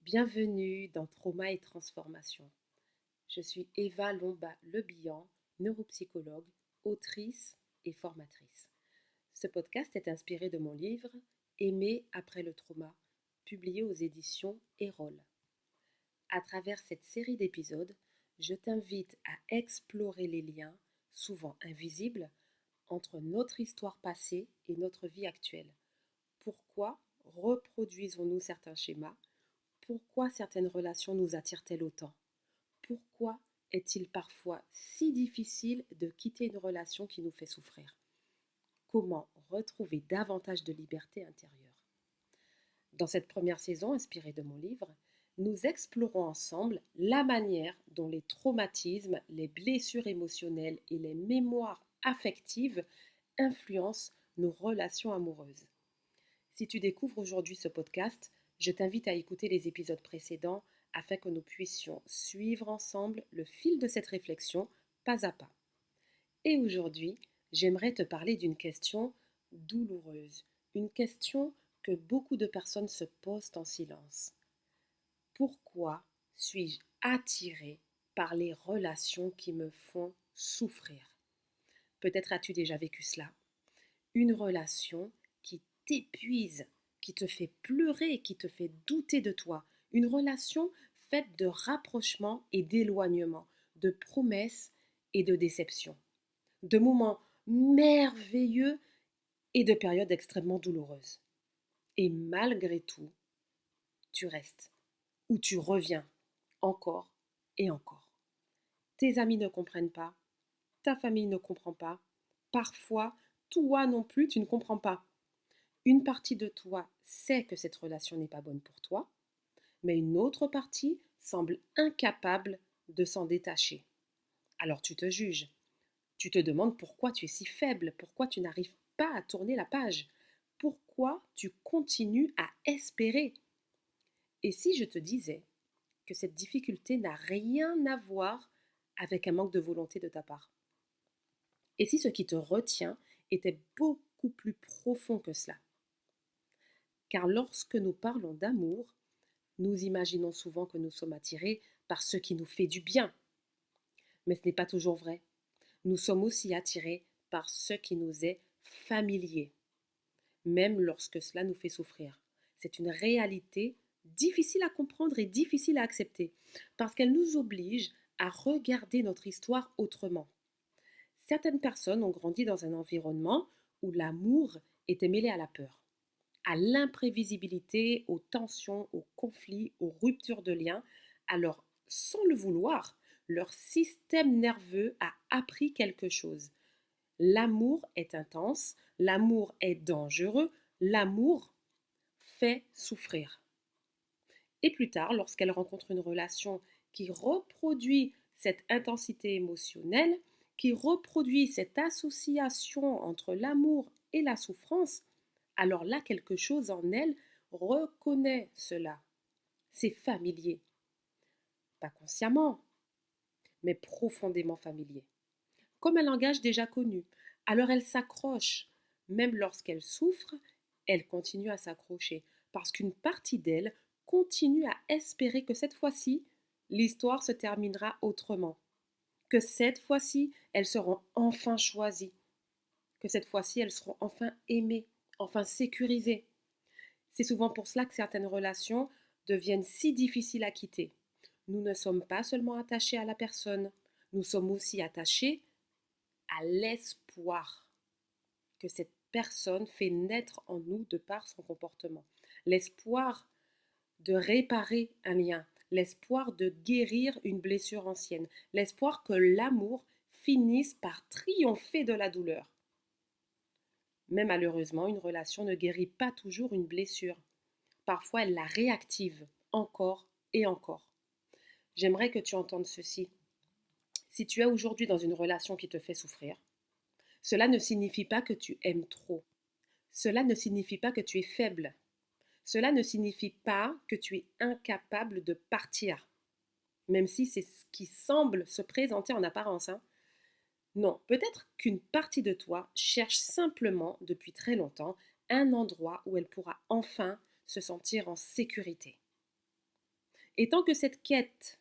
Bienvenue dans Trauma et Transformation. Je suis Eva Lomba-Lebihan, neuropsychologue, autrice et formatrice. Ce podcast est inspiré de mon livre Aimer après le trauma, publié aux éditions Erol. À travers cette série d'épisodes, je t'invite à explorer les liens, souvent invisibles, entre notre histoire passée et notre vie actuelle. Pourquoi reproduisons-nous certains schémas? Pourquoi certaines relations nous attirent-elles autant? Pourquoi est-il parfois si difficile de quitter une relation qui nous fait souffrir? Comment retrouver davantage de liberté intérieure? Dans cette première saison, inspirée de mon livre, nous explorons ensemble la manière dont les traumatismes, les blessures émotionnelles et les mémoires affectives influencent nos relations amoureuses. Si tu découvres aujourd'hui ce podcast, je t'invite à écouter les épisodes précédents afin que nous puissions suivre ensemble le fil de cette réflexion pas à pas. Et aujourd'hui, j'aimerais te parler d'une question douloureuse, une question que beaucoup de personnes se posent en silence. Pourquoi suis-je attirée par les relations qui me font souffrir? Peut-être as-tu déjà vécu cela. Une relation qui t'épuise, qui te fait pleurer, qui te fait douter de toi. Une relation faite de rapprochement et d'éloignement, de promesses et de déceptions, de moments merveilleux et de périodes extrêmement douloureuses. Et malgré tout, tu restes ou tu reviens encore et encore. Tes amis ne comprennent pas, ta famille ne comprend pas, parfois toi non plus tu ne comprends pas. Une partie de toi sait que cette relation n'est pas bonne pour toi, mais une autre partie semble incapable de s'en détacher. Alors tu te juges. Tu te demandes pourquoi tu es si faible, pourquoi tu n'arrives pas à tourner la page, pourquoi tu continues à espérer. Et si je te disais que cette difficulté n'a rien à voir avec un manque de volonté de ta part? Et si ce qui te retient était beaucoup plus profond que cela? Car lorsque nous parlons d'amour, nous imaginons souvent que nous sommes attirés par ce qui nous fait du bien. Mais ce n'est pas toujours vrai. Nous sommes aussi attirés par ce qui nous est familier, même lorsque cela nous fait souffrir. C'est une réalité difficile à comprendre et difficile à accepter, parce qu'elle nous oblige à regarder notre histoire autrement. Certaines personnes ont grandi dans un environnement où l'amour était mêlé à la peur, à l'imprévisibilité, aux tensions, aux conflits, aux ruptures de liens. Alors, sans le vouloir, leur système nerveux a appris quelque chose. L'amour est intense, l'amour est dangereux, l'amour fait souffrir. Et plus tard, lorsqu'elle rencontre une relation qui reproduit cette intensité émotionnelle, qui reproduit cette association entre l'amour et la souffrance, alors là, quelque chose en elle reconnaît cela. C'est familier. Pas consciemment, mais profondément familier. Comme un langage déjà connu. Alors elle s'accroche. Même lorsqu'elle souffre, elle continue à s'accrocher. Parce qu'une partie d'elle continue à espérer que cette fois-ci, l'histoire se terminera autrement. Que cette fois-ci, elles seront enfin choisies. Que cette fois-ci, elles seront enfin aimées, enfin sécurisées. C'est souvent pour cela que certaines relations deviennent si difficiles à quitter. Nous ne sommes pas seulement attachés à la personne, nous sommes aussi attachés à l'espoir que cette personne fait naître en nous de par son comportement. L'espoir de réparer un lien, l'espoir de guérir une blessure ancienne, l'espoir que l'amour finisse par triompher de la douleur. Mais malheureusement, une relation ne guérit pas toujours une blessure. Parfois, elle la réactive encore et encore. J'aimerais que tu entendes ceci. Si tu es aujourd'hui dans une relation qui te fait souffrir, cela ne signifie pas que tu aimes trop. Cela ne signifie pas que tu es faible. Cela ne signifie pas que tu es incapable de partir, même si c'est ce qui semble se présenter en apparence, hein. Non, peut-être qu'une partie de toi cherche simplement, depuis très longtemps, un endroit où elle pourra enfin se sentir en sécurité. Et tant que cette quête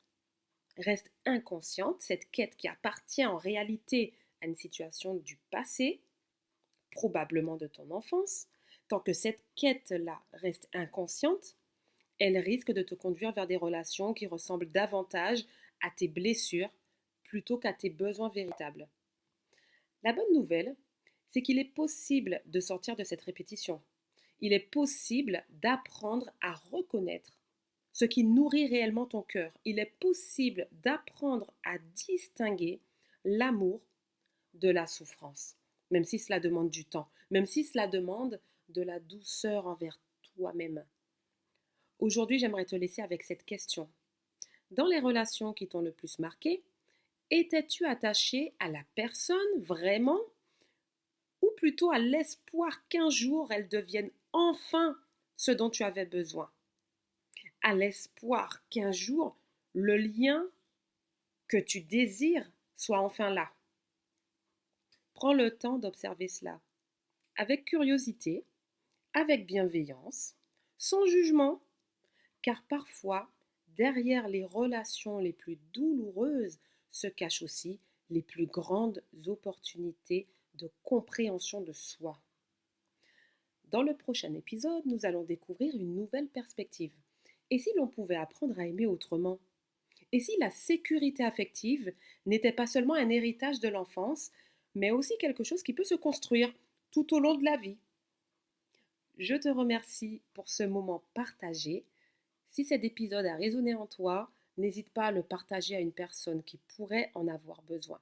reste inconsciente, cette quête qui appartient en réalité à une situation du passé, probablement de ton enfance, tant que cette quête-là reste inconsciente, elle risque de te conduire vers des relations qui ressemblent davantage à tes blessures plutôt qu'à tes besoins véritables. La bonne nouvelle, c'est qu'il est possible de sortir de cette répétition. Il est possible d'apprendre à reconnaître ce qui nourrit réellement ton cœur. Il est possible d'apprendre à distinguer l'amour de la souffrance, même si cela demande du temps, même si cela demande de la douceur envers toi-même. Aujourd'hui, j'aimerais te laisser avec cette question. Dans les relations qui t'ont le plus marqué, étais-tu attaché à la personne vraiment ou plutôt à l'espoir qu'un jour elle devienne enfin ce dont tu avais besoin? À l'espoir qu'un jour le lien que tu désires soit enfin là. Prends le temps d'observer cela avec curiosité, avec bienveillance, sans jugement, car parfois, derrière les relations les plus douloureuses se cachent aussi les plus grandes opportunités de compréhension de soi. Dans le prochain épisode, nous allons découvrir une nouvelle perspective. Et si l'on pouvait apprendre à aimer autrement? Et si la sécurité affective n'était pas seulement un héritage de l'enfance, mais aussi quelque chose qui peut se construire tout au long de la vie? Je te remercie pour ce moment partagé. Si cet épisode a résonné en toi, n'hésite pas à le partager à une personne qui pourrait en avoir besoin.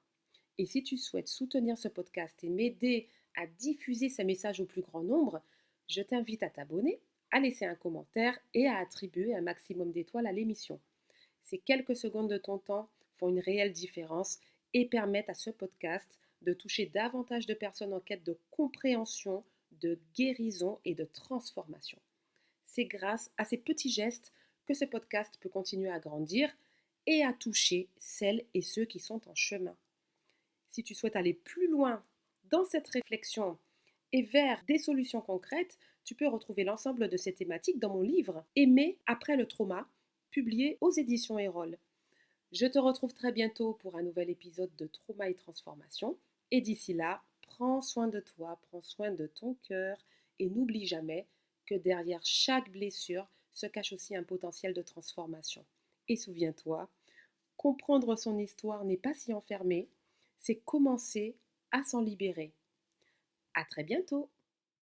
Et si tu souhaites soutenir ce podcast et m'aider à diffuser ces messages au plus grand nombre, je t'invite à t'abonner, à laisser un commentaire et à attribuer un maximum d'étoiles à l'émission. Ces quelques secondes de ton temps font une réelle différence et permettent à ce podcast de toucher davantage de personnes en quête de compréhension, de guérison et de transformation. C'est grâce à ces petits gestes que ce podcast peut continuer à grandir et à toucher celles et ceux qui sont en chemin. Si tu souhaites aller plus loin dans cette réflexion et vers des solutions concrètes, tu peux retrouver l'ensemble de ces thématiques dans mon livre Aimer après le trauma, publié aux éditions Erol. Je te retrouve très bientôt pour un nouvel épisode de Trauma et Transformation. Et d'ici là, prends soin de toi, prends soin de ton cœur et n'oublie jamais que derrière chaque blessure se cache aussi un potentiel de transformation. Et souviens-toi, comprendre son histoire n'est pas s'y enfermer, c'est commencer à s'en libérer. À très bientôt!